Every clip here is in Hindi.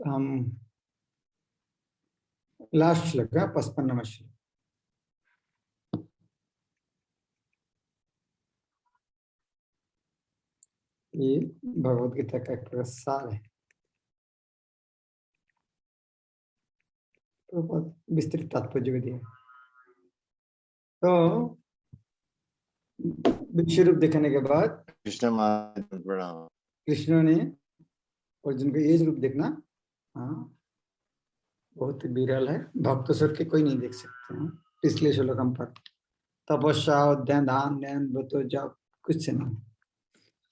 हम लास्ट श्लोक है 55वां श्लोक। ये भगवत गीता का एक सार है, तो बहुत विस्तृत तात्पर्य भी दिया। तो विश्व रूप देखने के बाद कृष्ण ने अर्जुन का ये रूप देखना बहुत विरल है, भक्त स्वर के कोई नहीं देख सकते हैं, इसलिए श्लोक हम पर तपस्या उद्यान दान ध्यान व्रत जप कुछ नहीं,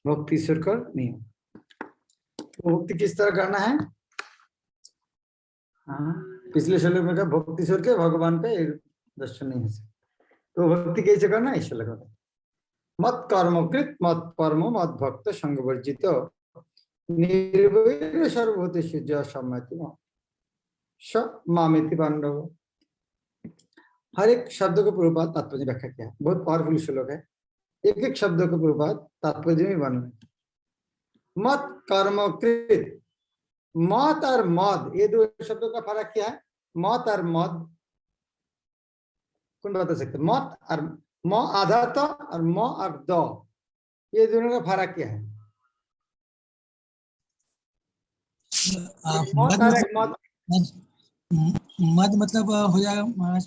भक्ति ईश्वर का नहीं। तो भक्ति किस तरह करना है? पिछले श्लोक में कहा भक्ति ईश्वर के भगवान पे दर्शन नहीं हो सकता, तो भक्ति कैसे करना है? श्लोक में मत कर्मकृत मत परम मत भक्त संग वर्जित निर्वैर सर्वभूतेषु ज सम्मति स मामेति पांडव। हर एक शब्द को पूर्वपात तात्पर्य व्याख्या किया, बहुत पावरफुल श्लोक है। एक एक शब्द को पूर्वपात तात्पर्य में बना। मत कर्मकृत, मत और मद ये दो शब्दों का फर्क क्या है? मत और मद कौन बता सकते? मत और म आधा तो और म और द, ये दोनों का फर्क क्या है? मद मतलब हो जाएगा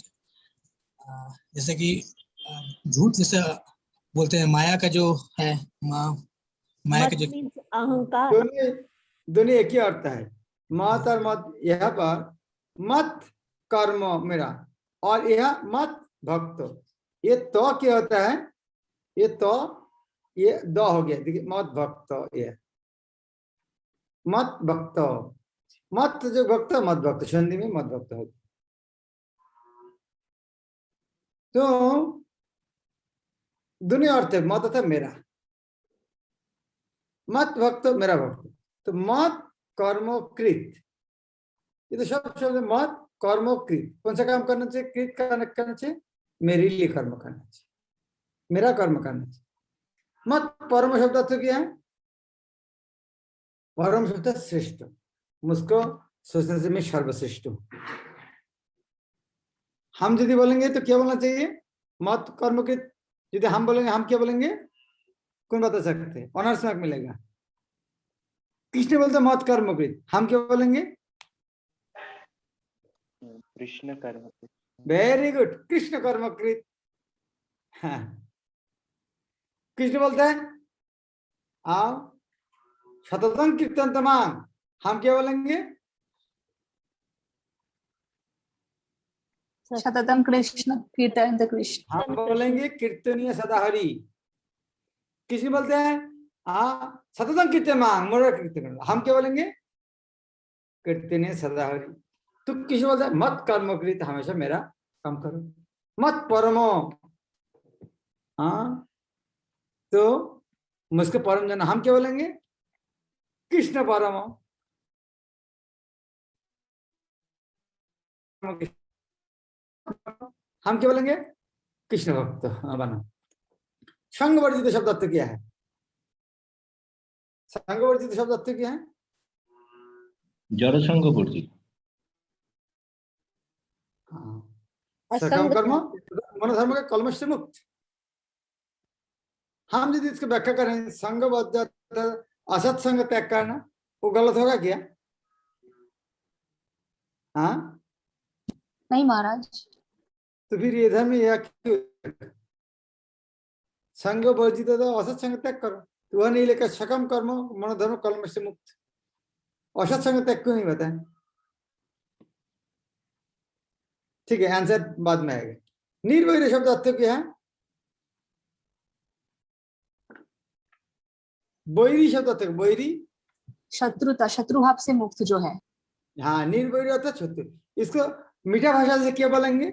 जैसे कि झूठ, जैसे बोलते हैं माया का जो है, माया का जो अहंकार, दोनों एक ही अर्थ है। मत और मत, यहाँ पर मत कर्म मेरा और यह मत भक्त, ये तो क्या होता है? ये तो ये द हो गया, देखिए मत भक्त, ये मत भक्त, मत जो भक्त मत भक्त संधि में मत भक्त हो। तो दोनों अर्थ है, मत अर्थात मेरा, मत भक्त मेरा भक्त। तो मत कर्मकृत, ये तो सब शब्द मत कर्मकृत, कौन सा काम करना चाहिए? कृत करना चाहिए, मेरे लिए कर्म करना चाहिए, मेरा कर्म करना चाहिए। मत परम शब्द अर्थ क्या है? परम शब्द श्रेष्ठ, मुझको सोचने से मैं सर्वश्रेष्ठ हूं। हम यदि बोलेंगे तो क्या बोलना चाहिए? मत कर्मकृत। यदि हम बोलेंगे, हम क्या बोलेंगे? कौन बता सकते हैं? ऑनर्स मार्क मिलेगा। कृष्ण बोलते मत कर्मकृत, हम क्या बोलेंगे? कृष्ण कर्मकृत। वेरी गुड, कृष्ण कर्मकृत। हाँ, कृष्ण बोलते हैं आओ शततम कीर्तन तमाम, हम क्या बोलेंगे? सततम कृष्ण कीर्तन कृष्ण, हम बोलेंगे कीर्तनीय सदाहरि। कृष्ण बोलते हैं सततम कीर्तन मांग मोर कीर्तन, हम क्या बोलेंगे? कीर्तनीय सदाहरि। तो कृष्ण बोलते हैं मत कर्मकृत, हमेशा मेरा काम करो। मत परमो, तो मुझको परम जन, हम क्या बोलेंगे? कृष्ण परमो। हम क्या बोलेंगे? कृष्ण भक्त बना। संग वर्जित शब्द अर्थ क्या है? संग वर्जित शब्द अर्थ क्या है? जड़ संग वर्जित, सकम कर्म मन धर्म का कलमश से मुक्त। हम यदि इसकी व्याख्या करें संग असत संग त्याग करना, वो गलत होगा क्या? हाँ नहीं महाराज। तो फिर ये धर्म यह संग वर्जित तो असत संग त्याग करो, तो वह नहीं लेकर सकम कर्म मन धर्म कलमश से मुक्त। असत संग त्याग क्यों नहीं बताए? ठीक है, आंसर बाद में आएगा। निर्वैर शब्द अर्थ क्या है? बैरी शब्द अर्थ, बैरी शत्रुता, शत्रु भाव से मुक्त जो है। हाँ, निर्वैर अर्थ शत्रु। इसको मीठा भाषा से क्या बोलेंगे?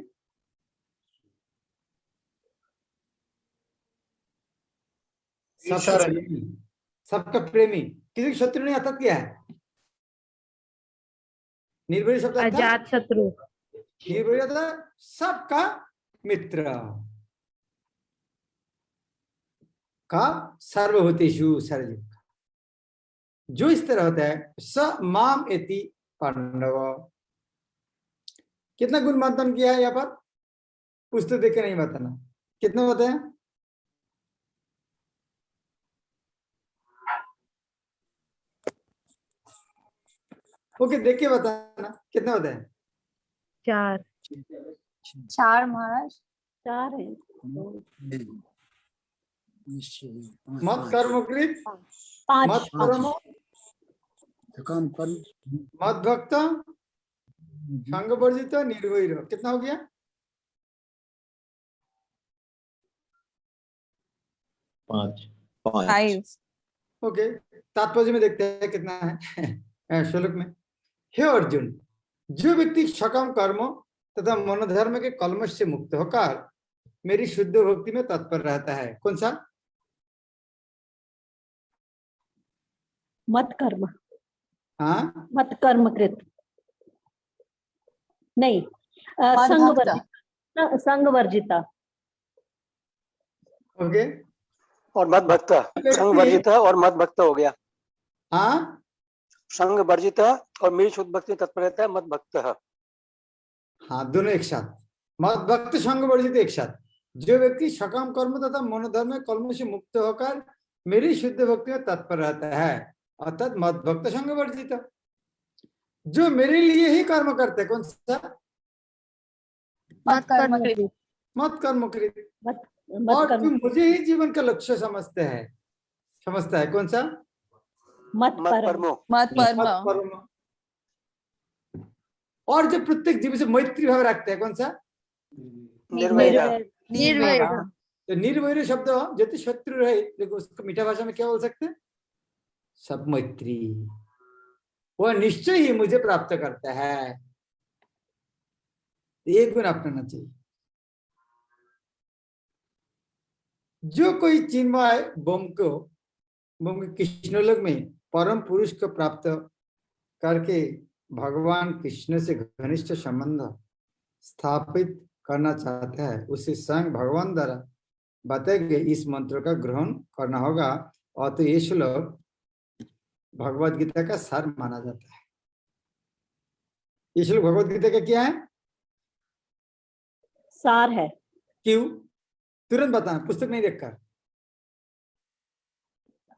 सबका प्रेमी, किसी शत्रु नहीं आता क्या है? निर्वैर शब्द अजात शत्रु, निर्वैर सबका मित्र का सर्वभूतेषु सर्वजीव, जो इस तरह होता है स माम एति पांडव। कितना गुण मंथन किया है यहाँ पर? पुस्तक देख के नहीं बताना। कितना बताया? ओके, देख के बताना कितना बताया। 4 4 महाराज। 4 है। मत कर्मकृत, 5 मत कर्म, मत भक्त, संग वर्जित, निर्वैर। कितना हो गया? 5। ओके, तात्पर्य में देखते हैं कितना है श्लोक में। हे अर्जुन, जो व्यक्ति सकाम कर्म तथा मनोधर्म के कलमश से मुक्त होकर मेरी शुद्ध भक्ति में तत्पर रहता है। कौन सा? मत कर्म। हाँ, मत कर्म कृत नहीं, संग वर्जिता। ओके। और मत भक्त, संग वर्जित और मत भक्त हो गया। हाँ, संग वर्जित और मेरी शुद्ध भक्ति में तत्पर रहता है मत भक्त। हाँ, दोनों एक साथ। मत भक्त संग वर्जित एक साथ। जो व्यक्ति सकाम कर्म तथा मनोधर्म में कलम से मुक्त होकर मेरी शुद्ध भक्ति में तत्पर रहता है, अर्थात मत भक्त संग वर्जित। जो मेरे लिए ही कर्म करते हैं। कौन सा? मत कर्मकृत। मत कर्मकृत। मत और कर्म जो मुझे ही जीवन का लक्ष्य समझता है। कौन सा? मत मत परमो। मत मत कर्म। और जो प्रत्येक जीव से मैत्री भाव रखते हैं। कौन सा? निर्वैर। निर्वैर। तो निर्वैर शब्द जो शत्रु रहे, देखो उसको मीठा भाषा में क्या बोल सकते हैं? सब मैत्री। वह निश्चय ही मुझे प्राप्त करता है। एक गुण अपनाना चाहिए। जो कोई चिन्मय बम कृष्णलोक में परम पुरुष को प्राप्त करके भगवान कृष्ण से घनिष्ठ संबंध स्थापित करना चाहता है, उसे स्वयं भगवान द्वारा बताए गए इस मंत्र का ग्रहण करना होगा। और तो ये श्लोक भगवद गीता का सार माना जाता है। ये श्लोक भगवद गीता का क्या है? सार है। क्यों? तुरंत बताना, पुस्तक नहीं देखकर।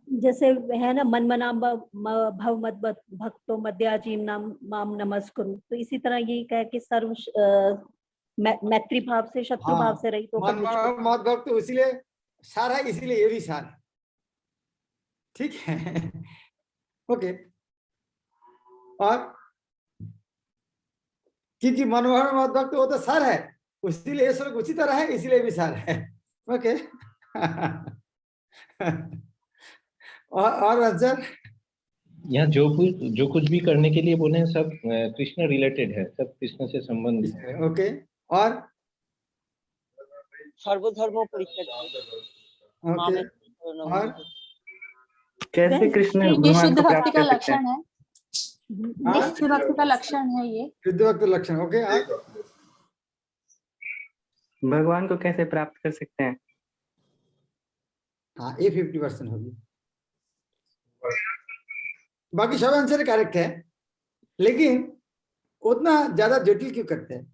जैसे है ना, मन मना भव मत भक्तो मध्याजीव नाम माम नमस्कुरु, तो इसी तरह ये कह कि सर्व मैत्री भाव से, शत्रु भाव से रहित होकर मत भक्त इसीलिए सार है, इसीलिए ये भी सार है। ठीक है। ओके। और क्योंकि मनोहर मत भक्त वो तो सार है, इसीलिए ये श्लोक उसी तरह है, इसीलिए भी सार है। ओके। और अजर यहाँ जो कुछ भी करने के लिए बोले हैं सब कृष्ण रिलेटेड है, सब कृष्ण से संबंधित है। ओके। और सर्वधर्मों परित्यज्य। ओके। और कैसे कृष्ण ये भगवान शुद्ध को भक्ति प्राप्त का कर सकते हैं? लक्षण है। ये शुद्ध भक्ति का लक्षण है ये। शुद्ध भक्त लक्षण। ओके। भगवान को कैसे प्राप्त कर सकते हैं? हाँ, ये 50% होगी। बाकी सब आंसर करेक्ट है, लेकिन उतना ज्यादा जटिल क्यों करते हैं?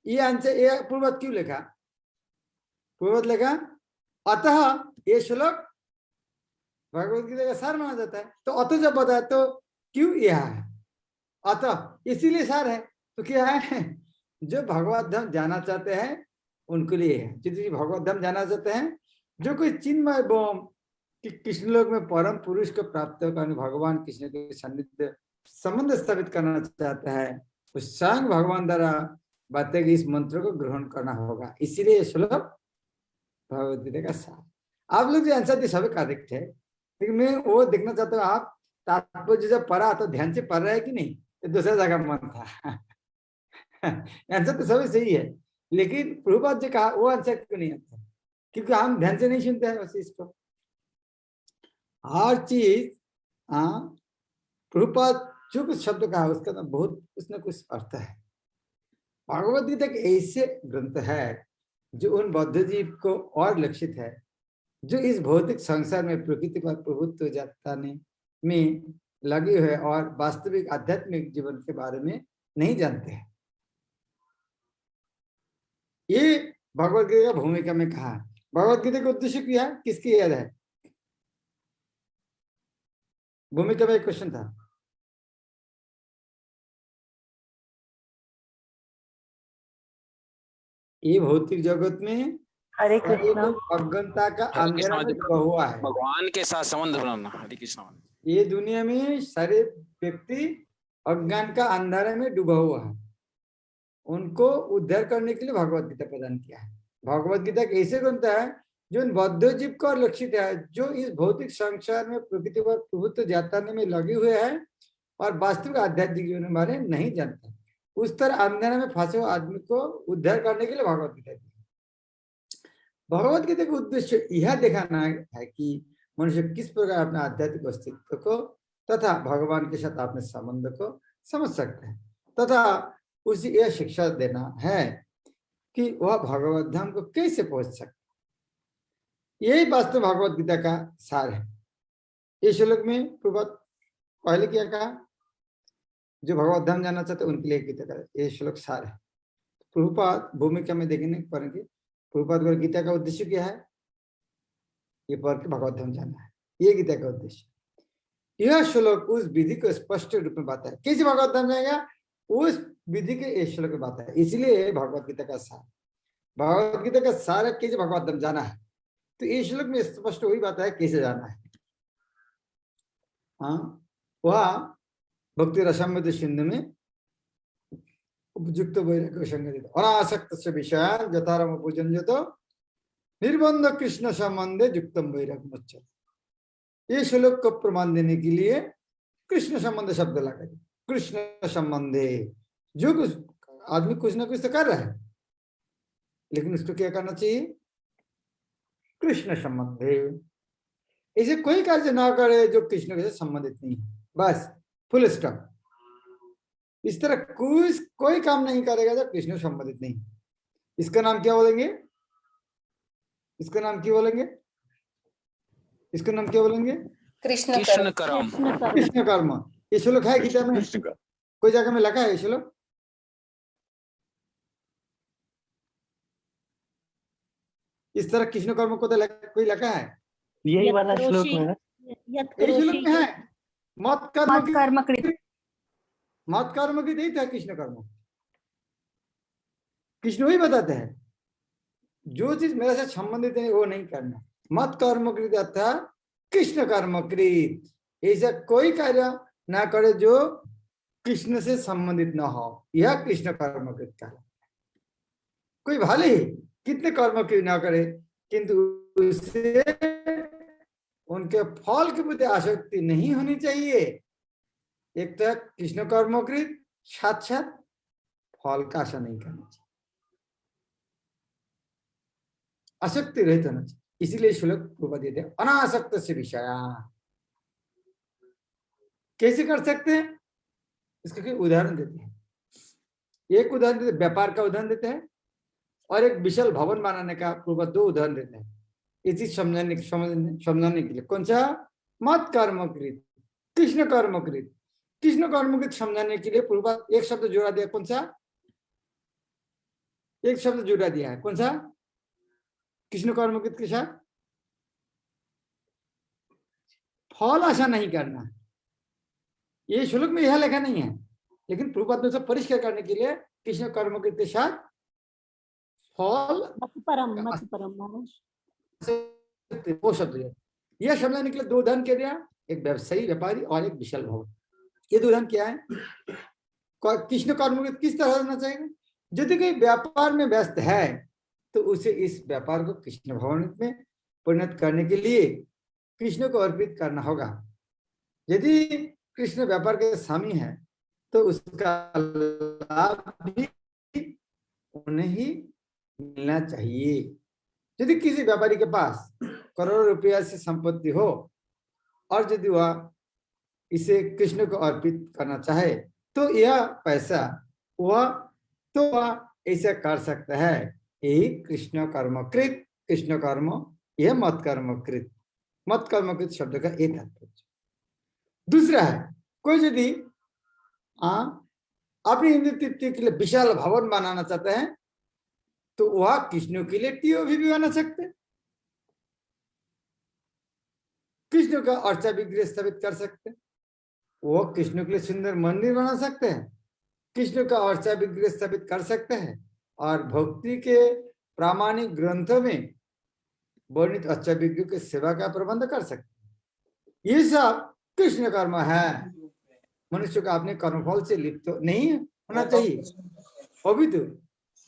ये आंसर, ये पूर्वत क्यों लिखा? पूर्वत लिखा अतः ये श्लोक भगवद गीता का सार माना जाता है। तो अतः जब बताया तो क्यों यह है? अतः इसीलिए सार है। तो क्या है? जो भगवत धाम जाना चाहते हैं उनके लिए है। जो भगवत धाम जाना चाहते हैं, जो कोई चिन्मय बम कि कृष्णलोक में परम पुरुष को प्राप्त करने भगवान कृष्ण के सान्निध्य संबंध स्थापित करना चाहता है, तो स्वयं भगवान द्वारा बताए गए इस मंत्र को ग्रहण करना होगा। इसीलिए श्लोक भगवद गीता का सार। आप लोग जो आंसर दिए सभी करेक्ट है, लेकिन मैं वो देखना चाहता हूँ आप तात्पर्य जब पढ़ा तो ध्यान से पढ़ रहे हैं कि नहीं, तो दूसरा जगह मन था। आंसर तो सभी सही है, लेकिन प्रभुपाद जी कहा वो आंसर क्यों नहीं आता? क्योंकि हम ध्यान से नहीं सुनते हैं उस चीज को। हर चीज प्रभुपाद जो कुछ शब्द कहा उसका तो बहुत कुछ न कुछ अर्थ है। भगवद गीता एक ऐसे ग्रंथ है जो उन बौद्ध जीव को और लक्षित है, जो इस भौतिक संसार में प्रकृति पर प्रभुत्व जताने में लगे हुए और वास्तविक आध्यात्मिक जीवन के बारे में नहीं जानते हैं। ये भगवत गीता का भूमिका में कहा। भगवत गीता का उद्देश्य क्या है, किसकी याद है? भूमिका में एक क्वेश्चन था। ये भौतिक जगत में हरे कृष्णा। अज्ञानता का हरे अंधेरा कृष्णा में डूबा हुआ है। भगवान के साथ संबंध बनाना। हरे कृष्णा। ये दुनिया में सारे व्यक्ति अज्ञान का अंधेरे में डूबा हुआ है, उनको उद्धार करने के लिए भगवत गीता प्रदान किया है। भगवत गीता एक ऐसे ग्रंथ है जो बद्ध जीव को लक्षित है, जो इस भौतिक संसार में प्रकृति पर प्रभुत्व जताने में लगे हुए हैं और वास्तविक आध्यात्मिक जीवन के बारे में नहीं जानते। उस तरह अंधेरे में फंसे हुए आदमी को उद्धार करने के लिए भगवत गीता दी। भगवत गीता का उद्देश्य यह दिखाना है कि मनुष्य किस प्रकार अपने आध्यात्मिक अस्तित्व को तथा भगवान के साथ अपने संबंध को समझ सकते हैं, तथा उसे यह शिक्षा देना है कि वह भगवत धाम को कैसे पहुंच सकता है। यही वास्तव भगवत गीता का सार है। इस श्लोक में प्रभुपाद पहले क्या कहा, जो भगवत धाम जानना चाहते उनके लिए गीता का ये श्लोक सार है। प्रभुपाद भूमिका में देखेंगे पढ़ेंगे प्रभुपाद को गीता का उद्देश्य क्या है, ये पढ़ के भगवत धाम जानना है, ये गीता का उद्देश्य। यह श्लोक उस विधि को स्पष्ट रूप में बताया, कैसे भगवत धाम जाएगा उस विधि के इस श्लोक में बताया। इसलिए भगवत गीता का सार, भगवत गीता का सार है कैसे भगवत धाम जाना है, तो इस श्लोक में स्पष्ट वही बात है कैसे जाना है। हाँ, वह भक्ति रसामृत सिंधु में उपयुक्त वैराग्य संगति अनासक्त से विषय जतारम पूजन निर्बंध कृष्ण संबंधे युक्तम वैराग्य मुच्यते। ये श्लोक को प्रमाण देने के लिए कृष्ण संबंध शब्द लगा। कृष्ण संबंधे, जो कुछ आदमी कुछ ना कुछ तो कर रहा है, लेकिन उसको क्या करना चाहिए, कृष्ण संबंधे। ऐसे कोई कार्य ना करे जो कृष्ण के साथ संबंधित नहीं है, बस फुल स्टॉप। इस तरह कोई काम नहीं करेगा जो कृष्ण संबंधित नहीं। इसका नाम क्या बोलेंगे, इसका नाम क्या बोलेंगे, इसका नाम क्या बोलेंगे, कृष्ण कर्म। कृष्ण कर्म। ये श्लोक है गीता में, कोई जगह में लिखा है ये श्लोक? इस तरह कृष्ण कर्म को तो कोई लिखा है? यही वाला श्लोक में है। यही श्लोक में है, मत कर्म कृत। मत कर्म की नहीं था कृष्ण कर्म। कृष्ण वही बताते हैं जो चीज मेरे साथ संबंधित है वो नहीं करना। मत कर्म कृत अर्थात कृष्ण कर्म कृत, ऐसा कोई कार्य ना करे जो कृष्ण से संबंधित ना हो, यह कृष्ण कर्म कृत का। कोई भले ही कितने कर्म क्यों ना करे, किंतु उससे उनके फल के प्रति आसक्ति नहीं होनी चाहिए। एक तो कृष्ण कर्मकृत, साथ साथ फल का आशा नहीं करना चाहिए, आसक्ति रहित होना चाहिए। इसीलिए श्लोक प्रभुपाद देते हैं अनासक्त से विषया। कैसे कर सकते हैं, इसका कोई उदाहरण देते हैं। एक उदाहरण देते, व्यापार का उदाहरण देते हैं, और एक विशाल भवन बनाने का प्रभुपाद दो उदाहरण देते हैं। ये चीज समझाने के लिए। कौन सा, मत कर्मकृत, कृष्ण कर्मकृत। कृष्ण कर्मकृत समझाने के लिए प्रभुपाद एक शब्द जोड़ा दिया। कौन सा, एक शब्द जोड़ा दिया है, कौन सा, कृष्ण कर्मकृत के साथ फल आशा नहीं करना। ये श्लोक में यह लिखा नहीं है, लेकिन प्रभुपाद ने परिष्कार करने के लिए कृष्ण कर्मकृत के साथ फल वो शब्द, यह समझाने के लिए दो उदाहरण क्या दिया, एक व्यवसायी व्यापारी और एक विशाल भवन। ये दो उदाहरण क्या है, कृष्ण कर्मकृत किस तरह होना चाहिए। यदि कोई व्यापार में व्यस्त है तो उसे इस व्यापार को कृष्ण भवन में परिणत करने के लिए कृष्ण को अर्पित करना होगा। यदि कृष्ण व्यापार के स्वामी है तो उसका लाभ भी उन्हें ही मिलना चाहिए। यदि किसी व्यापारी के पास करोड़ों रुपया से संपत्ति हो और यदि वह इसे कृष्ण को अर्पित करना चाहे तो यह पैसा वह ऐसा कर सकता है। यही कृष्ण कर्मकृत, कृष्ण कर्म, यह मत कर्मकृत। मत कर्मकृत शब्द का एक तात्पर्य। दूसरा है, कोई यदि अपनी इंद्र तृप्ति के लिए विशाल भवन बनाना चाहते हैं तो वह कृष्ण के लिए टीओवी भी बना सकते हैं, कृष्ण का अर्चा विग्रह स्थापित कर सकते हैं, वो कृष्ण के लिए सुंदर मंदिर बना सकते हैं, कृष्ण का अर्चा विग्रह स्थापित कर सकते हैं और भक्ति के प्रामाणिक ग्रंथों में वर्णित अर्चा विग्रह की सेवा का प्रबंध कर सकते हैं। ये सब कृष्ण कर्म है। मनुष्य का अपने कर्मफल से लिप्त तो नहीं होना चाहिए, अभी तो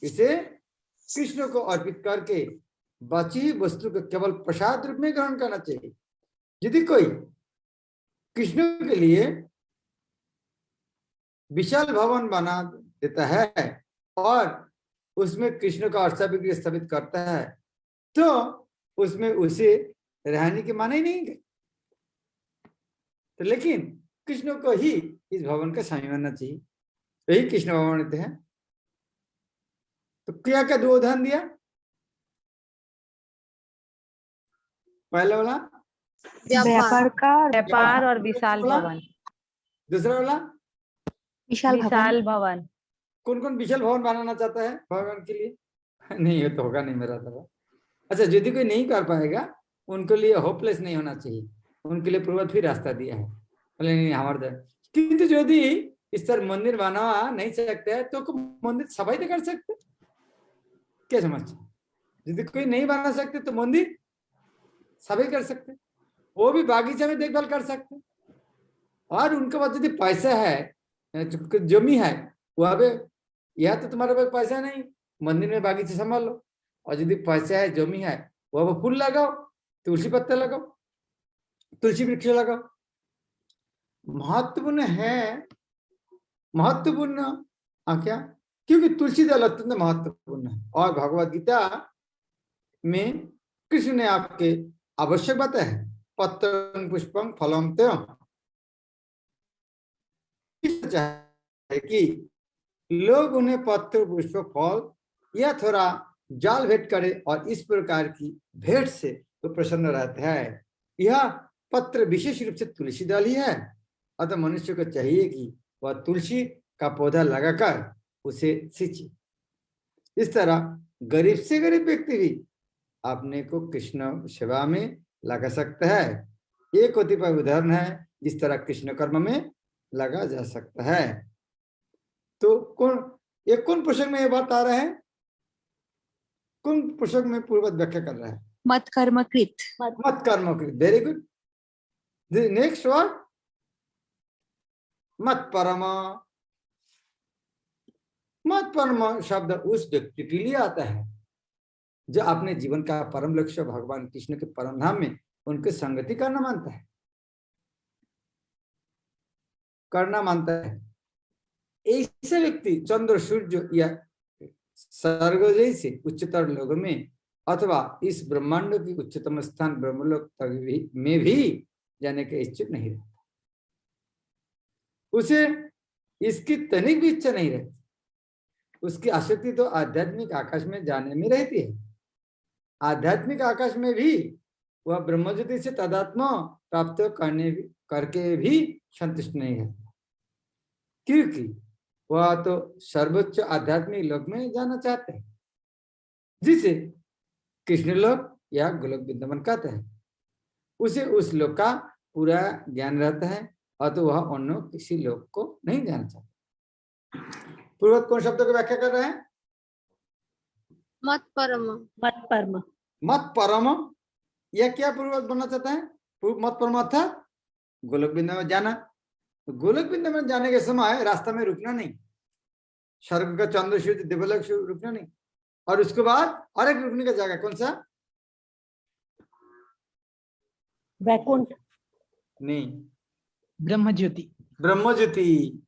इसे कृष्ण को अर्पित करके बची वस्तु को केवल प्रसाद रूप में ग्रहण करना चाहिए। यदि कोई कृष्ण के लिए विशाल भवन बना देता है और उसमें कृष्ण का अर्चा विग्रह स्थापित करता है तो उसमें उसे रहने की माने ही नहीं गई। तो लेकिन कृष्ण को ही इस भवन का स्वामी बनना चाहिए, यही कृष्ण भवन होते हैं। तो क्रिया का 2 उदाहरण दिया, पहला वाला व्यापार का व्यापार और विशाल भवन। दूसरा वाला विशाल भवन। कौन कौन विशाल भवन बनाना चाहता है भगवान के लिए? नहीं, ये तो होगा नहीं मेरा तरह। अच्छा, यदि कोई नहीं कर पाएगा उनके लिए होपलेस नहीं होना चाहिए, उनके लिए पूर्वत फिर रास्ता दिया है, बोले नहीं हमारे। किंतु यदि इस तरह मंदिर बना नहीं सकते है तो मंदिर सफाई तो कर सकते, क्या समझते? यदि कोई नहीं बना सकते तो मंदिर सफाई कर सकते, वो भी बागीचा में देखभाल कर सकते। और उनके पास यदि पैसा है, जमी है, वहां पे, यह तो तुम्हारे पास पैसा नहीं, मंदिर में बागीचा संभाल लो। और यदि पैसा है, जमी है, वहां पर फूल लगाओ, तुलसी पत्ता लगाओ, तुलसी वृक्ष लगाओ। महत्वपूर्ण है, महत्वपूर्ण क्या? क्योंकि तुलसी दल अत्यंत महत्वपूर्ण है और भगवद गीता में कृष्ण ने आपके आवश्यक बताया है, पत्रं पुष्पं फलम त्यम, है कि लोग उन्हें पत्र पुष्प फल या थोड़ा जाल भेंट करे और इस प्रकार की भेंट से तो प्रसन्न रहते हैं। यह पत्र विशेष रूप से तुलसी दल ही है, अतः मनुष्य को चाहिए कि वह तुलसी का पौधा लगाकर उसे सींचे। इस तरह गरीब से गरीब व्यक्ति भी अपने को कृष्ण सेवा में लगा सकता है। एक कतिपय उदाहरण है जिस तरह कृष्ण कर्म में लगा जा सकता है। तो कौन प्रसंग में ये बात आ रहा है? कौन प्रसंग में पूर्ववत व्याख्या कर रहा है? मत कर्मकृत। मत कर्मकृत, वेरी गुड। नेक्स्ट वर्ड मत परम। मत परम शब्द उस व्यक्ति के लिए आता है जो अपने जीवन का परम लक्ष्य भगवान कृष्ण के परम धाम में उनके संगति करना मानता है। ऐसे व्यक्ति चंद्र सूर्य या स्वर्ग जैसे उच्चतर लोगों में अथवा इस ब्रह्मांड की उच्चतम स्थान ब्रह्मलोक में भी जाने के इच्छुक नहीं रहता। उसे इसकी तनिक भी इच्छा नहीं रहती। उसकी आसक्ति तो आध्यात्मिक आकाश में जाने में रहती है। आध्यात्मिक आकाश में भी वह ब्रह्मज्योति से तदात्म प्राप्त करके भी संतुष्ट नहीं रहता, क्योंकि वह तो सर्वोच्च आध्यात्मिक लोक में जाना चाहते हैं, जिसे कृष्ण लोक या गोलोक वृंदावन कहते हैं। उसे उस लोक का पूरा ज्ञान रहता है और तो वह अन्य किसी लोक को नहीं जाना चाहता। पूर्ववत कौन शब्दों की व्याख्या कर रहे हैं? मत परम। मत परम। मत परम, यह क्या पूर्ववत बनना चाहता है? मत परम अर्थात गोलोक वृंदावन जाना। तो गोलोक वृंदावन जाने के समय रास्ता में रुकना नहीं, स्वर्ग का चंद्र सूर्य देवलोक रुकना नहीं, और उसके बाद और एक रुकने का जगह कौन सा? वैकुंठ नहीं, ब्रह्म ज्योति। ब्रह्म ज्योति।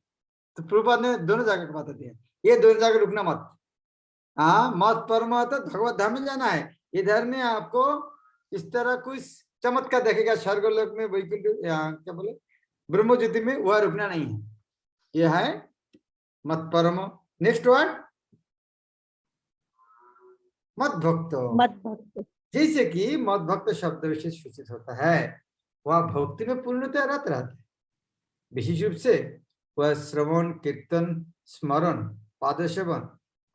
तो प्रभुपाद ने दोनों जगह का बता दिया, ये दोनों जगह रुकना मत। हाँ, मत परम तो भगवत धाम में जाना है। इधर में आपको इस तरह कुछ चमत्कार देखेगा, स्वर्गलोक में वैकुंठ क्या बोले ब्रह्म ज्योति में, वह रुकना नहीं है। यह है मत परम। नेक्स्ट वर्ड मत भक्त। मत भक्त। जैसे कि मत भक्त शब्द विशेष सूचित होता है, वह भक्ति में पूर्णतः रत रहता है। विशेष रूप से वह श्रवण, कीर्तन, स्मरण, पाद सेवन,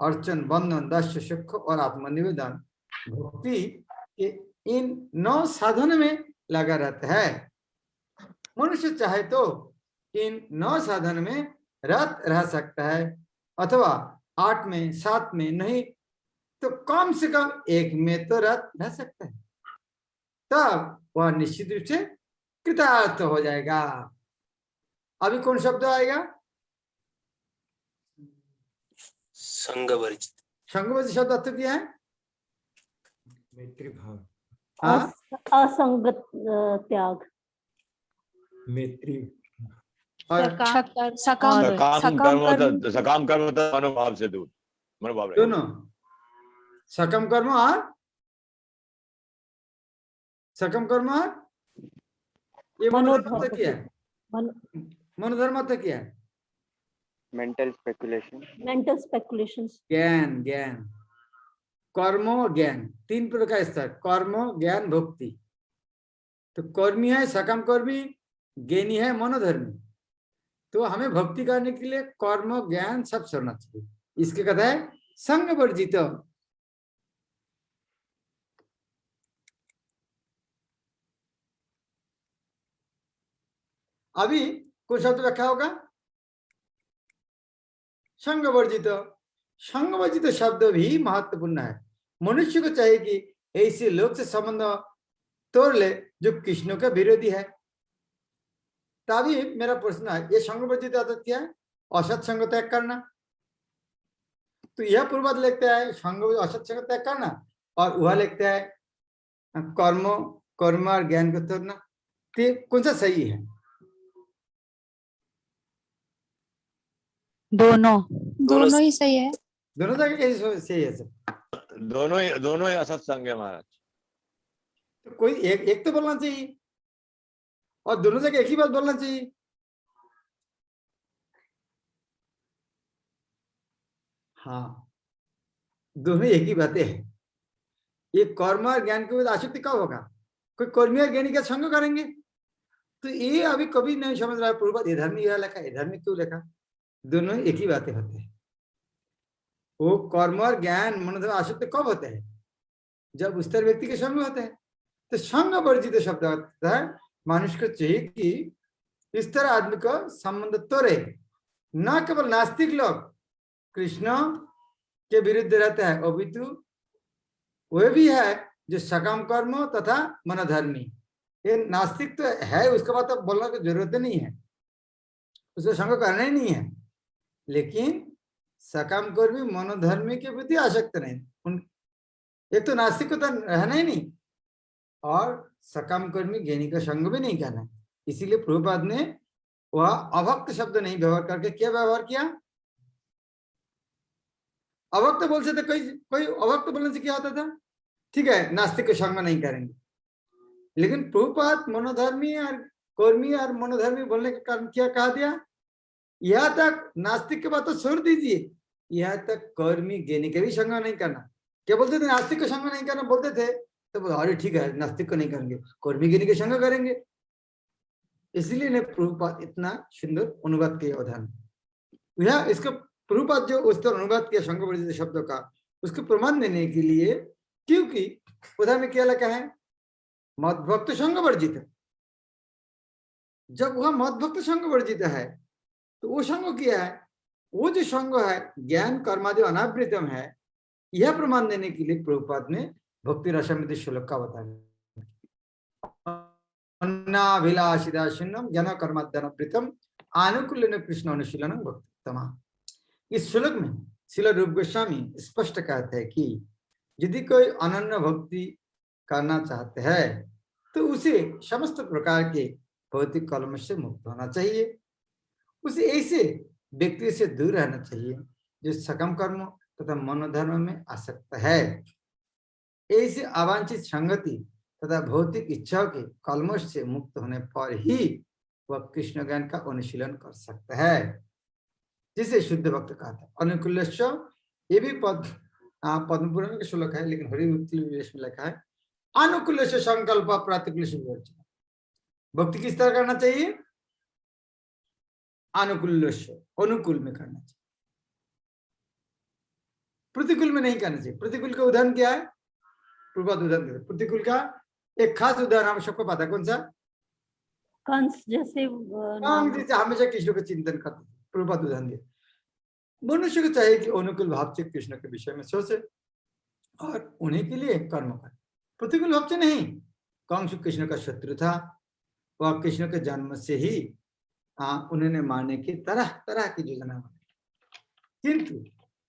अर्चन, बंधन, दास्य, सुख और आत्मनिवेदन भक्ति के इन 9 साधन में लगा रहता है। मनुष्य चाहे तो इन 9 साधन में रत रह सकता है, अथवा 8 में, 7 में, नहीं तो कम से कम 1 में तो रत रह सकता है। तब वह निश्चित रूप से कृतार्थ हो जाएगा। अभी कौन शब्द आएगा? संगवर्जित। संगवर्जित शब्द अर्थ क्या है? मैत्री भाव, असंगत त्याग, मैत्री और सकाम कर्म तो मनोभाव से दूर, मनोभाव दोनों सकम कर्म और सकम कर्म और ये मनोधर्म क्या है? मनोधर्म तो क्या है? मेंटल स्पेकुलेशन, मेंटल स्पेकुलेशंस, ज्ञान, ज्ञान, कर्म और ज्ञान, 3 प्रकार का स्तर, कर्म, ज्ञान, भक्ति। तो कर्मी है सकम कर्मी, ज्ञानी है मनोधर्मी। तो हमें भक्ति करने के लिए कर्म, ज्ञान सब छोड़ना चाहिए। इसके कहता है संग वर्जित। अभी कुछ शब्द व्याख्या होगा। संग वर्जित, संग वर्जित शब्द भी महत्वपूर्ण है। मनुष्य को चाहिए कि ऐसे लोग से संबंध तोड़ ले जो कृष्ण का विरोधी है। तभी मेरा प्रश्न है, ये संग वर्जित आदत क्या है? असत संग त्याग करना। तो यह पूर्वज लिखता है संग असत संग त्याग करना, और वह लिखता है कर्म, कर्म और ज्ञान को तोड़ना। तो कौन सा सही है? दोनों ही सही है। दोनों जगह कैसे सही है सब? दोनों ही असत संग है महाराज। तो कोई एक तो बोलना चाहिए, और दोनों जगह एक ही बात बोलना चाहिए। हाँ, दोनों एक ही बातें हैं। ये कर्म और ज्ञान के बाद आसक्ति कब होगा? कोई कर्मी और ज्ञानी का संग करेंगे। तो ये अभी कभी नहीं समझ रहा है पूर्वज, ये धर्म यह लिखा, ये धर्म क्यों लिखा? दोनों एक ही बातें होते हैं। वो कर्म और ज्ञान मनोधर्म आसक्ति कब होते हैं? जब उस तरह व्यक्ति के संग होते हैं। तो संग वर्जित शब्द होता है मनुष्य को चाहिए कि इस तरह आदमी का संबंध तोड़े। न केवल नास्तिक लोग कृष्ण के विरुद्ध रहते हैं, अपितु वह भी है जो सकम कर्म तथा मनोधर्मी। ये नास्तिक तो है, उसके बाद तो बोलने की जरूरत नहीं है, उसको संग करना ही नहीं है। लेकिन सकम कर्मी मनोधर्मी के प्रति आसक्त नहीं। एक तो नास्तिक को तो रहना ही नहीं, और सकम कर्मी ज्ञानी का संग भी नहीं करना। इसीलिए प्रभुपाद ने वह अभक्त शब्द नहीं व्यवहार करके क्या व्यवहार किया? अभक्त बोल से तो कोई अभक्त बोलने से क्या होता था? ठीक है, नास्तिक को संग नहीं करेंगे। लेकिन प्रभुपाद मनोधर्मी और कर्मी और मनोधर्मी बोलने के कारण क्या कहा दिया? यहाँ तक नास्तिक के बात तो छोड़ दीजिए, यहाँ तक कर्मी ज्ञानी के भी संग नहीं करना। क्या बोलते थे? नास्तिक को संग नहीं करना बोलते थे, तो बोले अरे ठीक है, नास्तिक को नहीं करेंगे, कर्मी ज्ञानी के संग करेंगे। इसलिए ने प्रभुपाद इतना सुंदर अनुवाद किया उदाहरण। यह इसका प्रभुपाद जो उस तरह अनुवाद किया संग वर्जित शब्दों का, उसको प्रमाण देने के लिए, क्योंकि उदाहरण में क्या लिखा है? मद्भक्त संग वर्जित। जब वह मद्भक्त संग वर्जित है तो वो संग क्या है? वो जो संग है ज्ञान कर्मादि अनावृतम है। यह प्रमाण देने के लिए प्रभुपाद ने भक्ति रसामृत श्लोक का बताया। अन्नाभिलाषिदाशिन्नम ज्ञान कर्माद्यानवृतम आनुकूल्येन कृष्ण अनुशीलनम भक्तितमा। इस श्लोक में श्रील रूप गोस्वामी स्पष्ट कहते हैं कि यदि कोई अनन्य भक्ति करना चाहते हैं तो उसे समस्त प्रकार के भौतिक कलम से मुक्त होना चाहिए। उसे ऐसे व्यक्ति से दूर रहना चाहिए जो सकम कर्म तथा मनोधर्म में आसक्त है। ऐसे अवांछित संगति तथा भौतिक इच्छाओं के कलमश से मुक्त होने पर ही वह कृष्ण ज्ञान का अनुशीलन कर सकता है, जिसे शुद्ध भक्त कहता है। अनुकूल्यश्च, ये भी पद्म पुराण का श्लोक है, लेकिन हरि में लिखा है अनुकूल्यश्च संकल्प प्रातिकूल्यश्च विवर्जितम्। भक्ति किस तरह करना चाहिए? अनुकूल अनुकूल में करना चाहिए, प्रतिकूल में नहीं करना चाहिए। प्रतिकूल का उदाहरण क्या है? प्रभुपाद उदाहरण देते। प्रतिकूल का एक खास उदाहरण हम सबको पता है, कौन सा? कंस जैसे कंस जैसे हमेशा कृष्ण का चिंतन करते थे। प्रभुपाद उदाहरण दिए। मनुष्य को चाहिए कि अनुकूल भाव से कृष्ण के विषय में सोचे और उन्हीं के लिए कर्म करे, प्रतिकूल भाव से नहीं। कंस कृष्ण का शत्रु था, वह कृष्ण के जन्म से ही उन्होंने मारने की तरह तरह की योजना बनाई, किंतु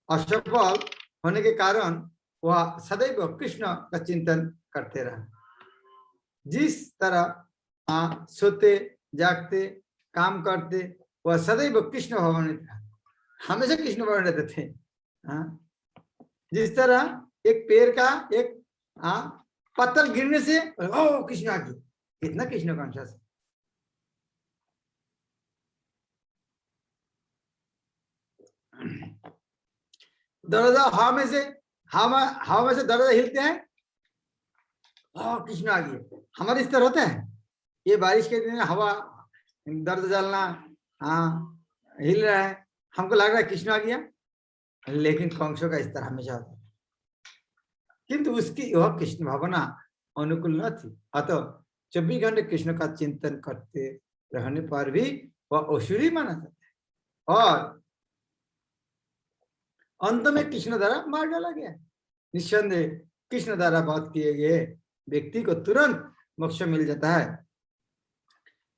असफल होने के कारण वह सदैव कृष्ण का चिंतन करते रहा। जिस तरह सोते जागते काम करते वह सदैव कृष्ण भवन था, हमेशा कृष्ण भवन रहते थे। जिस तरह एक पेड़ का एक पत्थर गिरने से ओ कृष्ण आ गया, इतना कृष्ण कॉन्शियस। दरवाजा हवा में से दरवाजा हिलते हैं, कृष्ण आ गया। हमारे इस तरह होता है, ये बारिश के दिन हवा दर्द जलना हिल रहा है, हमको लग रहा है कृष्ण आ गया, लेकिन कंसों का इस तरह हमेशा होता है, किंतु उसकी वह कृष्ण भावना अनुकूल न थी। अतः 24 घंटे कृष्ण का चिंतन करते रहने पर भी वह असुरी माना जाता है और अंत में कृष्ण द्वारा मार डाला गया। निस्संदेह कृष्ण द्वारा वध किए गए व्यक्ति को तुरंत मोक्ष मिल जाता है,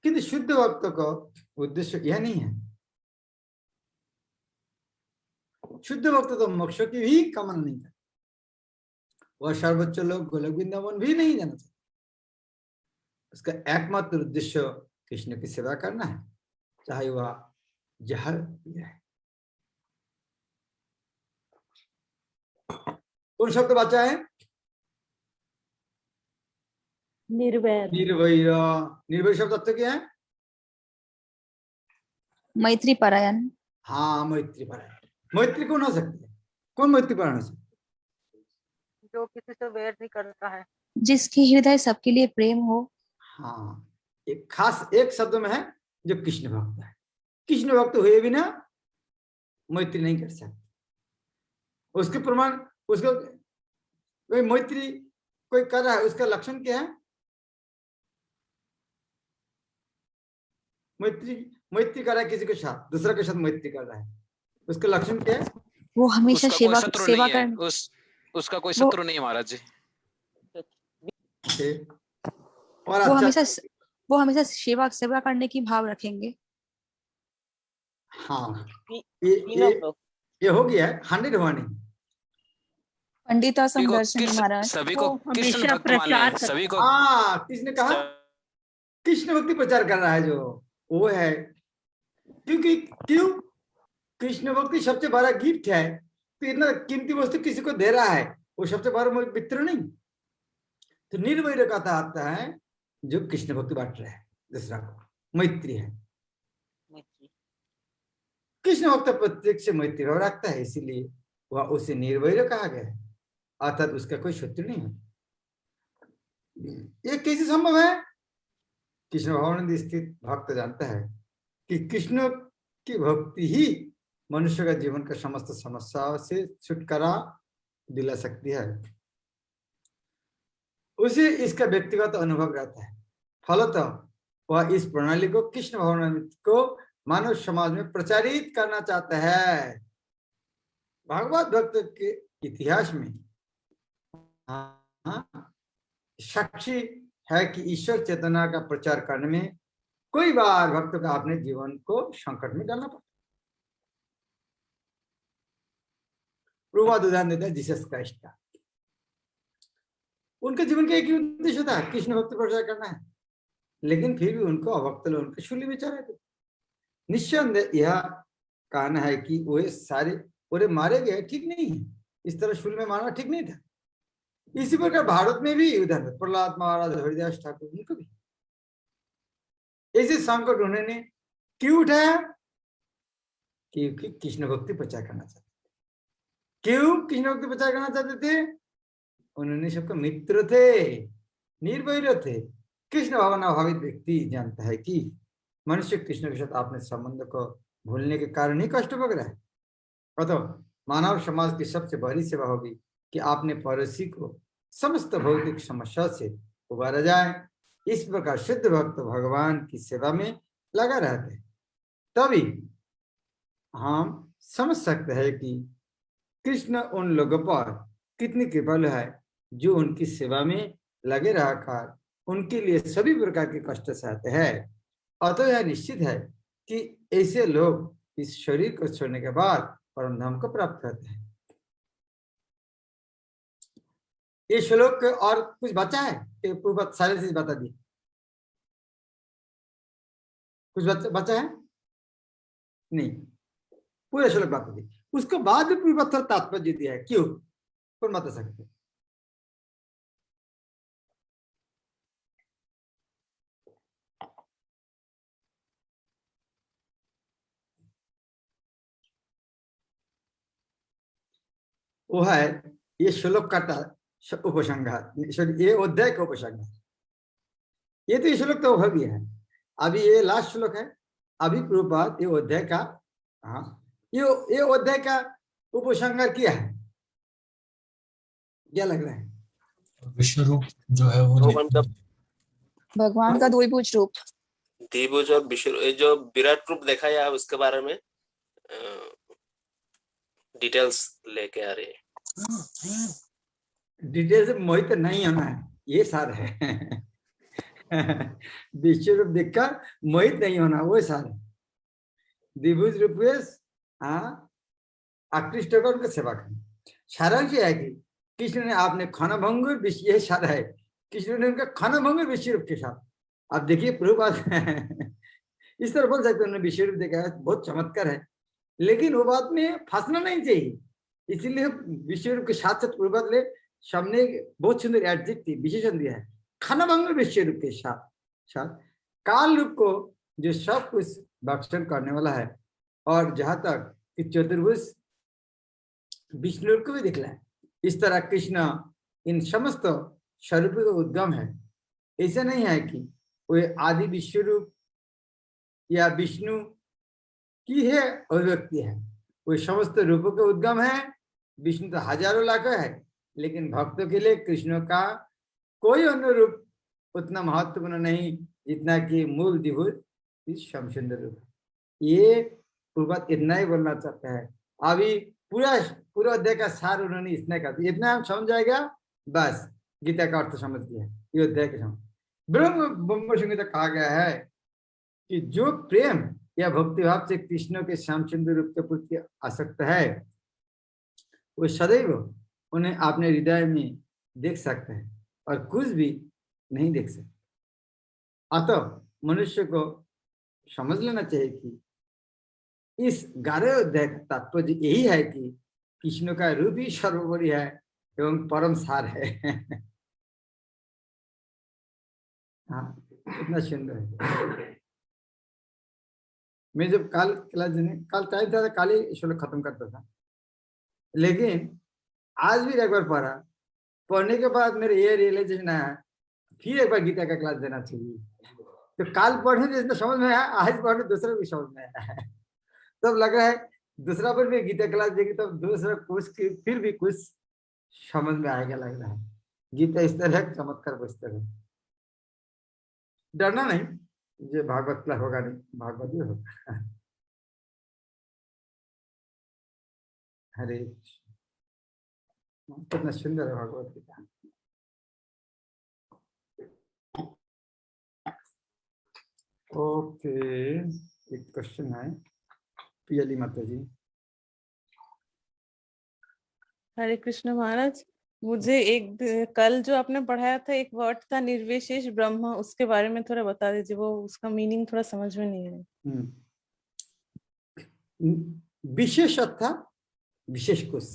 किंतु शुद्ध भक्त का उद्देश्य यह नहीं है। शुद्ध भक्त तो मोक्ष की भी कामना नहीं करता, वह सर्वोच्च लोक गोलोक वृंदावन भी नहीं जाना चाहता। उसका एकमात्र उद्देश्य कृष्ण की सेवा करना है, चाहे वह जहर है। कौन शब्द बचा है? निर्वैर। निर्वैर। निर्वैर शब्द अर्थ क्या है? मैत्री परायण। हाँ, मैत्री परायण। मैत्री कौन हो सकती है? कौन मैत्री परायण हो सकती है? जो किसी से वैर नहीं करता है, जिसके हृदय सबके लिए प्रेम हो। हाँ, एक खास एक शब्द में है, जो कृष्ण भक्त है। कृष्ण भक्त हुए बिना मैत्री नहीं कर सकते। उसके प्रमाण, उसको कोई मैत्री कोई कर रहा है, उसका लक्षण क्या है? मैत्री कर रहा है किसी के साथ, दूसरा के साथ मैत्री कर रहा है, उसका लक्षण क्या है? वो हमेशा सेवा कर, उसका कोई शत्रु नहीं है महाराज जी। और वो हमेशा सेवा करने की भाव रखेंगे। हाँ, ये हो गया है, 100 हुआ नहीं। पंडिता संघर्षण महाराज सभी को कृष्ण भक्त माने, सभी को। किसने कहा? कृष्ण भक्ति प्रचार कर रहा है जो वो है, क्यों कृष्ण भक्ति सबसे बड़ा गिफ्ट है, तो इतना कीमती वस्तु किसी को दे रहा है, वो सबसे बड़ा मित्र नहीं। तो निर्वैर का आता है जो कृष्ण भक्ति बांट रहा है, दूसरा को मैत्री है। कृष्ण भक्त प्रत्येक से मैत्री भाव रखता है, इसीलिए वह उसे निर्वैर कहा गया है, अर्थात उसका कोई शत्रु नहीं है। ये कैसे संभव है? कृष्ण भावनानंद स्थित भक्त जानता है कि कृष्ण की भक्ति ही मनुष्य का जीवन का समस्त समस्याओं से छुटकारा दिला सकती है। उसे इसका व्यक्तिगत अनुभव रहता है, फलतः वह इस प्रणाली को कृष्ण भावनानंद को मानव समाज में प्रचारित करना चाहता है। भागवत भक्त के इतिहास में साक्षी है कि ईश्वर चेतना का प्रचार करने में कई बार भक्त का अपने जीवन को संकट में डालना पड़ता। प्रभुपाद उदाहरण देता है जीसस क्राइस्ट का। उनके जीवन का एक ही उद्देश्य होता है, कृष्ण भक्त प्रचार करना है, लेकिन फिर भी उनको अभक्त लोग उनके शूली में चढ़े थे। निस्संदेह यह कहना है कि वे सारे पूरे मारे गए ठीक नहीं है, इस तरह शूल में मारना ठीक नहीं था। इसी प्रकार भारत में भी उदाहरण प्रहलाद महाराज, हरिदास ठाकुर, उनको भी ऐसे संकट उन्होंने क्यों उठाया? क्योंकि कृष्ण भक्ति प्रचार करना चाहते थे। क्यों कृष्ण भक्ति प्रचार करना चाहते थे? उन्होंने सबका मित्र थे, निर्वैर थे। कृष्ण भावना भावित व्यक्ति जानता है कि मनुष्य कृष्ण के साथ अपने संबंध को भूलने के कारण ही कष्ट भोग रहा है। अतः मानव समाज की सबसे बड़ी सेवा होगी कि आपने पड़ोसी को समस्त भौतिक समस्या से उबारा जाए। इस प्रकार शुद्ध भक्त भगवान की सेवा में लगा रहते हैं। तभी हम समझ सकते हैं कि कृष्ण उन लोगों पर कितनी कृपालु है जो उनकी सेवा में लगे रहकर उनके लिए सभी प्रकार के कष्ट सहते हैं। अतः यह निश्चित है कि ऐसे लोग इस शरीर को छोड़ने के बाद परम धाम को प्राप्त करते हैं। ये श्लोक और कुछ बचा है? पूर्व सारे चीज बता दी। कुछ बचा है? नहीं, पूरा श्लोक बता दी। उसके बाद भी पूर्व तात्पर्य दिया है। क्यों? कौन बता सकते? वो है ये श्लोक का उपसंहार, ये अध्याय का उपसंहार। ये तो ये श्लोक तो वह भी है। अभी ये लास्ट श्लोक है। अभी पूर्वपाद ये अध्याय का, हाँ, ये अध्याय का उपसंहार किया है। क्या लग रहा है? विश्व रूप जो है वो भगवान का द्विभुज रूप, द्विभुज और विश्व, जो विराट रूप दिखाया है उसके बारे में डिटेल्स लेके आ रहे हैं। डिटेल्स मोहित नहीं होना है, ये सार है। विश्व रूप देखकर मोहित नहीं होना, वो सार है। द्विभुज रूपेश, हाँ, आकृष्ट होकर उनका सेवा करना। सारांश है कि कृष्ण ने आपने खानाभंगुर विश्व, यही सारा है, कृष्ण ने उनका खानाभंगुर विश्व रूप के साथ। आप देखिए प्रभुपाद इस तरह बोल सकते हैं, उन्होंने विश्व रूप देखा है, बहुत चमत्कार है, लेकिन वो बात में फंसना नहीं चाहिए। इसीलिए विश्व रूप के साथ साथ प्रभुपाद ले सामने बहुत सुंदर एडजेक्टिव विशेषण दिया है, खानाभंगुर विश्व रूप के साथ साथ काल रूप को जो सब कुछ भक्षण करने वाला है, और जहां तक कि चतुर्भुज विष्णु को भी दिखला है। इस तरह कृष्ण इन समस्त स्वरूपों का उद्गम है। ऐसा नहीं है कि वो आदि विश्व रूप या विष्णु की है अभिव्यक्ति है, वो समस्त रूपों का उद्गम है। विष्णु तो हजारों लाखों है, लेकिन भक्तों के लिए कृष्ण का कोई अन्य रूप उतना महत्वपूर्ण नहीं जितना कि मूल द्विभुज श्याम सुंदर रूप। ये पूर्वत इतना ही बोलना चाहता है। अभी पूरा अध्याय का सार उन्होंने इतना कर दिया, इतना हम समझ जाएगा, बस गीता का अर्थ समझ गया। ये अध्याय के समझ ब्रह्म संहिता कहा गया है कि जो प्रेम या भक्ति भाव से कृष्ण के श्याम सुंदर रूप के प्रति आसक्त है, वो सदैव उन्हें अपने हृदय में देख सकता है और कुछ भी नहीं देख सकता। अतः मनुष्य को समझ लेना चाहिए कि इस 11वें अध्याय का तात्पर्य यही है कि कृष्ण का रूप ही सर्वोपरि है एवं परम सार है। हाँ, कितना सुंदर है। मैं जब कल क्लास देने, कल टाइम था, कल ही श्लोक खत्म करता था, लेकिन आज भी एक बार पढ़ा, पढ़ने के बाद मेरे ये रियलाइजेशन आया फिर एक बार गीता का क्लास देना चाहिए। तो कल पढ़ने जितना समझ में आया, आज पढ़ने दूसरा भी समझ में आया। तब लग रहा है दूसरा पर भी गीता क्लास देगी तब दूसरा कुछ फिर भी कुछ समझ में आएगा, लग रहा है। गीता इस तरह चमत्कार पुस्तक है। डरना नहीं, जो भागवत क्लास होगा नहीं, भागवत भी होगा। हरे कितना सुंदर है भागवत गीता। ओके, एक क्वेश्चन है पियली माता जी। हरे कृष्ण महाराज, मुझे कल जो आपने पढ़ाया था एक वर्ड था निर्विशेष ब्रह्म, उसके बारे में थोड़ा बता दीजिए, वो उसका मीनिंग थोड़ा समझ में नहीं आया। विशेष अर्थात विशेष कुछ,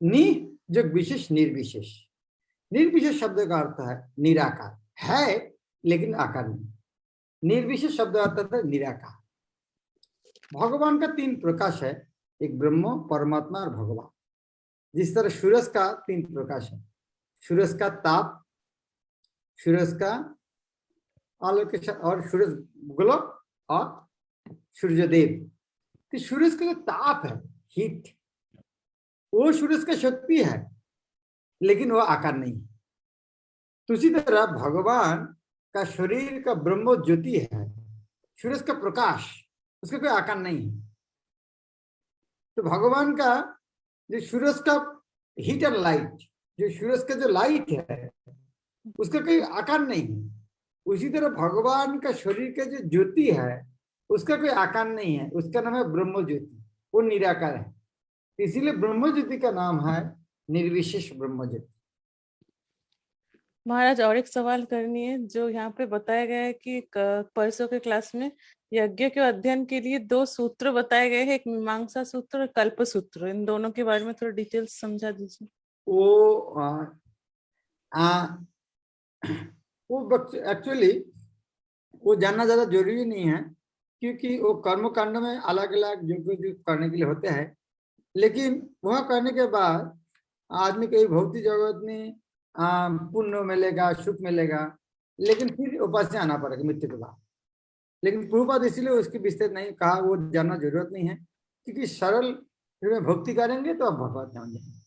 नि जो विशेष, निर्विशेष। निर्विशेष शब्द का अर्थ है निराकार है लेकिन आकार नहीं। निर्विशेष शब्द का अर्थ है निराकार। भगवान का 3 प्रकाश है, एक ब्रह्म, परमात्मा और भगवान। जिस तरह सूरज का 3 प्रकाश है, सूरज का ताप, सूरज का आलोक और सूरज गोलक और सूर्यदेव। तो सूरज का जो ताप है, हीट, वो सूरज का शक्ति है, लेकिन वो आकार नहीं है। तो उसी तरह भगवान का शरीर का ब्रह्म ज्योति है, सूरज का प्रकाश, उसका कोई आकार नहीं है। तो भगवान का जो सूरज का हीट एंड लाइट, जो सूरज का जो लाइट है, उसका कोई आकार नहीं है। उसी तरह भगवान का शरीर का जो ज्योति है, उसका कोई आकार नहीं है, उसका नाम है ब्रह्म ज्योति, वो निराकार है। इसीलिए ब्रह्म ज्योति का नाम है निर्विशेष ब्रह्म ज्योति। महाराज और एक सवाल करनी है। जो यहाँ पे बताया गया है कि परसों के क्लास में यज्ञ के अध्ययन के लिए 2 सूत्र बताए गए हैं, एक मीमांसा सूत्र और कल्प सूत्र। इन दोनों के बारे में थोड़ा डिटेल्स समझा दीजिए। वो एक्चुअली वो जानना ज्यादा जरूरी नहीं है, क्योंकि वो कर्म कांड में अलग अलग जो करने के लिए होते हैं, लेकिन वह करने के बाद आदमी को भौतिक जगत में पुण्य मिलेगा, सुख मिलेगा, लेकिन फिर उपास से आना पड़ेगा मृत्यु के बाद। लेकिन प्रभुपाद इसलिए उसकी विस्तृत नहीं कहा, वो जानना जरूरत नहीं है, क्योंकि सरल में भक्ति करेंगे तो आप भगवत जान जाएंगे,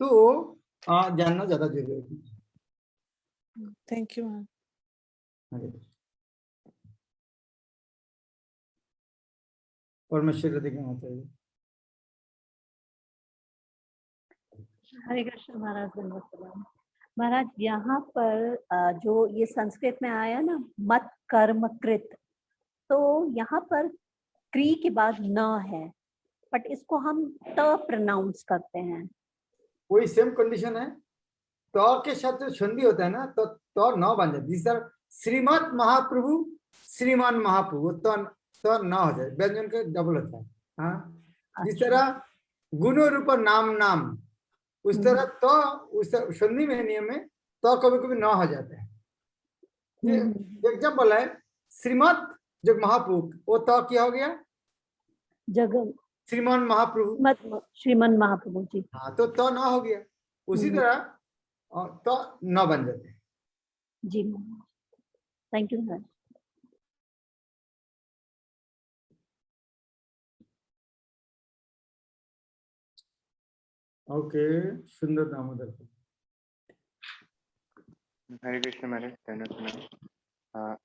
तो जानना ज्यादा जरूरी है। Thank you. परमेश्वर देखना होता है। हरे कृष्ण महाराज। महाराज यहाँ पर जो ये संस्कृत में आया ना, मत कर्म कृत, तो यहाँ पर क्री के बाद न है, बट इसको हम त प्रोनाउंस करते हैं। वही सेम कंडीशन है, तो के साथ जो संधि होता है ना, तो न बन जाए। जिस तरह श्रीमद महाप्रभु, श्रीमान महाप्रभु, तो न हो जाए, व्यंजन का डबल होता है। हाँ, जिस तरह गुण रूप नाम नाम, उस तरह तो उस संधि में नियम में तो कभी कभी न हो जाता है। एग्जाम्पल है श्रीमद जग महाप्रभु, वो तो क्या हो गया? जग श्रीमान महाप्रभु, श्रीमान महाप्रभु जी। हाँ, तो न हो गया। उसी तरह तो न बन जाते हैं। जी, थैंक यू सर। ओके, सुंदर दामोदर। हरे कृष्ण महाराज, धन्यवाद।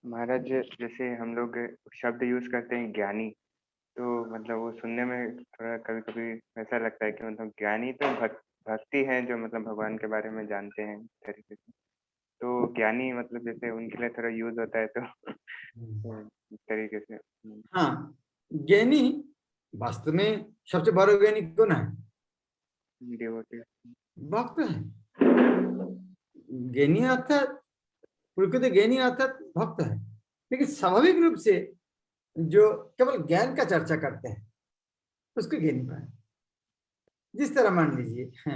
महाराज, जैसे हम लोग शब्द यूज करते हैं ज्ञानी, तो मतलब वो सुनने में थोड़ा कभी कभी ऐसा लगता है कि मतलब ज्ञानी तो भक्ति है, जो मतलब भगवान के बारे में जानते हैं तरीके से, तो ज्ञानी मतलब जैसे उनके लिए थोड़ा यूज होता है, तो इस तरीके से। हाँ, ज्ञानी वास्तव में सबसे बड़ा ज्ञानी कौन है? भक्त है। ज्ञानी अर्थात प्रकृति ज्ञानी अर्थात भक्त है, लेकिन स्वाभाविक रूप से जो केवल ज्ञान का चर्चा करते हैं उसको ज्ञानी पाए। जिस तरह मान लीजिए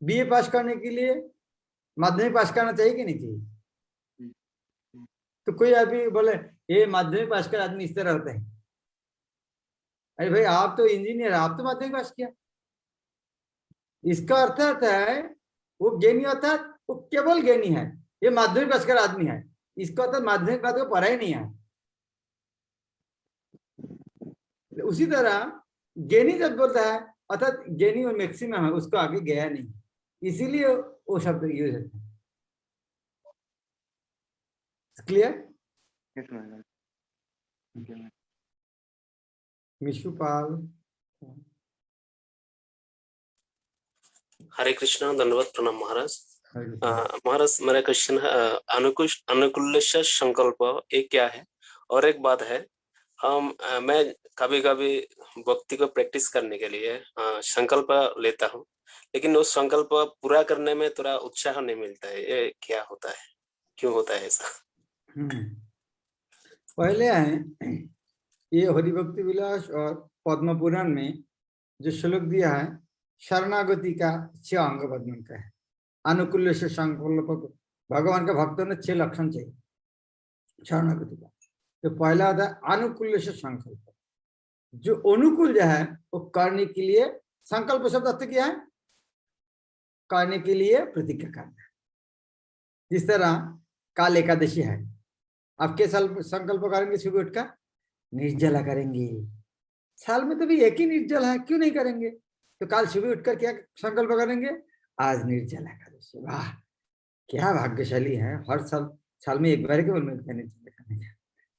बीए पास करने के लिए माध्यमिक पास करना चाहिए कि नहीं चाहिए? तो कोई आदमी बोले ये माध्यमिक पास कर आदमी इस तरह होते हैं, अरे भाई आप तो इंजीनियर, आप तो माध्यमिक पास किया। इसका अर्थ है वो ज्ञानी अर्थात वो केवल ज्ञानी है, ये माध्यमिक पास कर आदमी है, इसका अर्थ माध्यमिक पास को पढ़ा ही नहीं है। उसी तरह ज्ञानी जब बोलता है अर्थात ज्ञानी और मैक्सिमम है, उसको आगे गया नहीं, इसीलिए वो शब्द यूज होता है। क्लियर? मिशुपाल। हरे कृष्णा, धन्यवाद, प्रणाम महाराज। महाराज, मेरा क्वेश्चन है अनुकूल संकल्प एक क्या है, और एक बात है मैं कभी कभी भक्ति को प्रैक्टिस करने के लिए संकल्प लेता हूँ, लेकिन उस संकल्प पूरा करने में थोड़ा उत्साह नहीं मिलता है, ये क्या होता है, क्यों होता है ऐसा? पहले है ये हरिभक्ति विलास और पद्म पुराण में जो श्लोक दिया है, शरणागति का 6 अंग वर्णन का है। अनुकूल से संकल्प, भगवान के भक्तों ने 6 लक्षण चाहिए शरणागति का। तो पहला होता है अनुकूल से संकल्प, जो अनुकूल जो है वो करने के लिए, संकल्प शब्द अर्थ क्या है? करने के लिए प्रतिज्ञा करना। जिस तरह काल एकादशी है, अब के साल संकल्प करेंगे सुबह उठकर? निर्जला करेंगे। साल में तो भी एक ही निर्जला है, क्यों नहीं करेंगे? तो कल सुबह उठकर क्या संकल्प करेंगे? आज निर्जला करो। वाह, क्या भाग्यशाली है, हर साल में एक बार केवल मिलता है निर्जला करने का,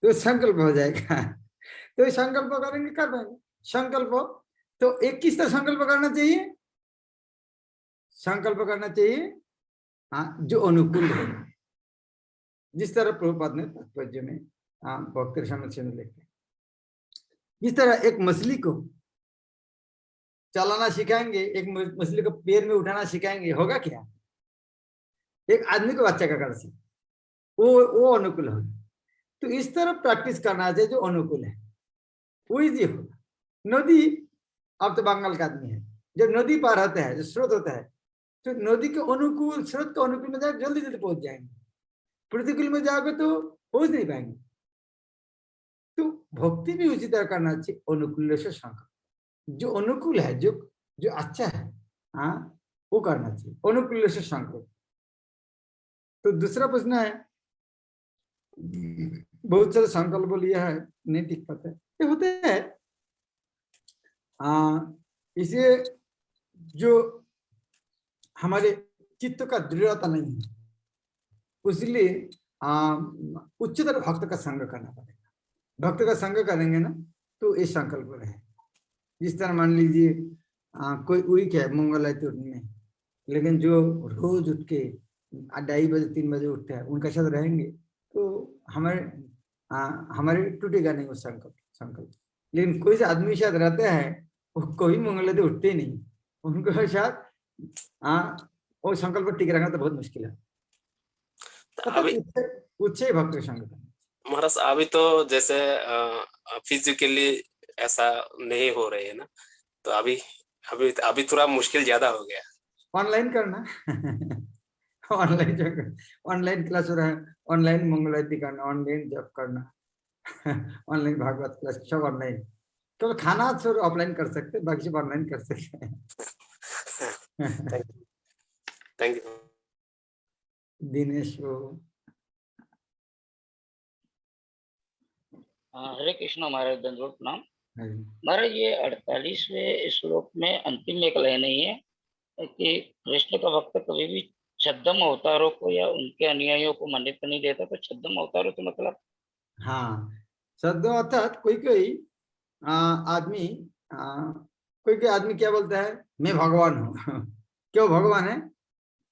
तो संकल्प हो जाएगा। तो संकल्प करेंगे, कर पाएंगे संकल्प। तो एक किस तरह संकल्प करना चाहिए? संकल्प करना चाहिए हाँ, जो अनुकूल है, जिस तरह प्रभुपाद ने तात्पर्य में भक्ति समस्या में लिखते हैं। इस तरह एक मछली को चलाना सिखाएंगे, एक मछली को पैर में उठाना सिखाएंगे, होगा क्या? एक आदमी को बच्चा का कर सकते, वो अनुकूल होगा। तो इस तरह प्रैक्टिस करना चाहिए, जो अनुकूल है वो इजी होगा। नदी, अब तो बंगाल का आदमी है, जब नदी पार होता है, जो स्रोत होता है, तो नदी के अनुकूल, स्रोत के अनुकूल में जाकर जल्दी जल्दी पहुंच जाएंगे। प्रतिकूल में जाओगे तो पहुंच नहीं पाएंगे। तो भक्ति भी उसी तरह करना चाहिए, अनुकूल से संकल्प। जो अनुकूल है, जो अच्छा है, हाँ, वो करना चाहिए, अनुकूल से संकल्प। तो दूसरा प्रश्न है, बहुत सारे संकल्प लिया है, नहीं टिक पाते, ये होते हैं। इसे जो हमारे चित्त का दृढ़ता नहीं है, इसलिए उच्चतर भक्त का संग करना पड़ेगा। भक्त का संग करेंगे ना तो ये संकल्प रहे। जिस तरह मान लीजिए कोई वीक है, मंगलवार उठने, लेकिन जो रोज उठ के 2:30 बजे 3 बजे उठते हैं, उनके साथ रहेंगे तो हमारे टूटेगा नहीं वो संकल्प। लेकिन कोई से आदमी साथ रहते हैं, वो कोई मंगलवार उठते ही नहीं, उनके साथ वो संकल्प टिक रहना तो बहुत मुश्किल है। उच्च भक्त संग। महाराज अभी तो जैसे फिजिकली ऐसा नहीं हो रहे है ना, तो अभी थोड़ा मुश्किल ज्यादा हो गया। ऑनलाइन करना ऑनलाइन क्लास हो रहा है, ऑनलाइन मंगलवार करना, ऑनलाइन जॉब करना, ऑनलाइन भागवत क्लास, सब ऑनलाइन। तो खाना छोड़ ऑफलाइन कर सकते, बाकी सब ऑनलाइन कर सकते हैं। Thank you Dinesh. हरे कृष्ण महाराज, दंडवत प्रणाम महाराज। ये 48वें श्लोक में अंतिम एक लाइन नहीं है कि कृष्ण का भक्त कभी भी छद्म अवतारों को या उनके अनुयायियों को मान्यता नहीं देता। तो छद्म अवतारों तो मतलब, हाँ, छद्म अर्थात कोई आदमी आदमी क्या बोलता है, मैं भगवान हूँ। क्यों भगवान है?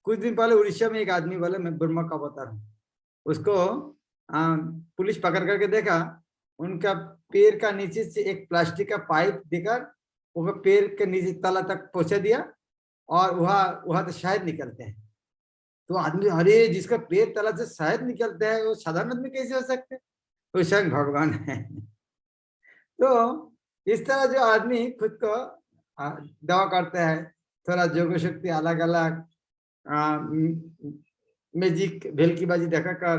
कुछ दिन पहले उड़ीसा में एक आदमी बोला मैं ब्रह्मा का अवतार हूँ। उसको पुलिस पकड़ करके देखा, उनका पैर का नीचे से एक प्लास्टिक का पाइप देकर वो पैर के नीचे तला तक पहुंचा दिया, और वहां तो शहद निकलते हैं। तो आदमी, अरे जिसका पैर तला से शहद निकलता है वो साधारण आदमी कैसे हो सकते? वो स्वयं भगवान है। तो इस तरह जो आदमी खुद को दावा करता है, थोड़ा जोग शक्ति अलग अलग मैजिक भेलकीबाजी दिखाकर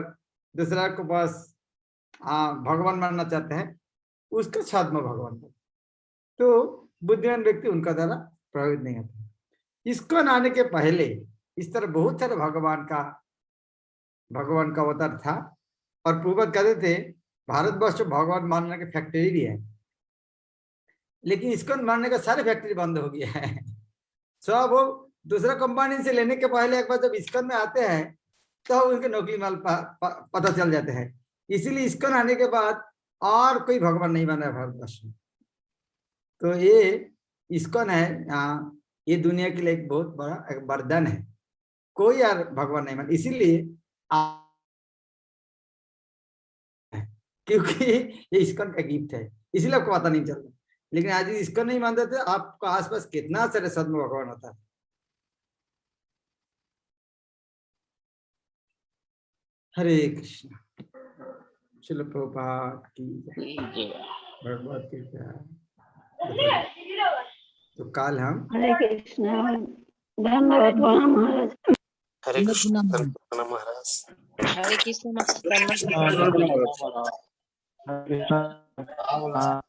दूसरा को पास भगवान मानना चाहते हैं, उसका छद्म भगवान। तो बुद्धिमान व्यक्ति उनका द्वारा प्रभावित नहीं होता। इसको आने के पहले इस तरह बहुत सारे भगवान का अवतार था, और प्रभुपाद कहते थे भारतवर्ष भगवान मानने की फैक्ट्री भी है, लेकिन इसको मानने का सारे फैक्ट्री बंद हो गया है। सब वो दूसरा कंपनी से लेने के पहले एक बार जब इस्कॉन में आते हैं तो उनके नकली माल पता चल जाते हैं। इसीलिए इस्कॉन आने के बाद और कोई भगवान नहीं बना है भारतवर्ष में। तो ये इस्कॉन है, ये दुनिया के लिए एक बहुत बड़ा एक वरदान है। कोई यार भगवान नहीं माना, इसीलिए क्योंकि ये इस्कॉन का गिफ्ट है, इसीलिए आपको पता नहीं चलता। लेकिन आज इस्कॉन नहीं मानते थे, आपको आसपास कितना सारे सदम भगवान होता है। हरे कृष्ण। श्रील प्रभुपाद की जय। भगवत कृपा। तो कल हम हरे कृष्ण। धन्यवाद महाराज। हरे कृष्ण महाराज। हरे कृष्ण।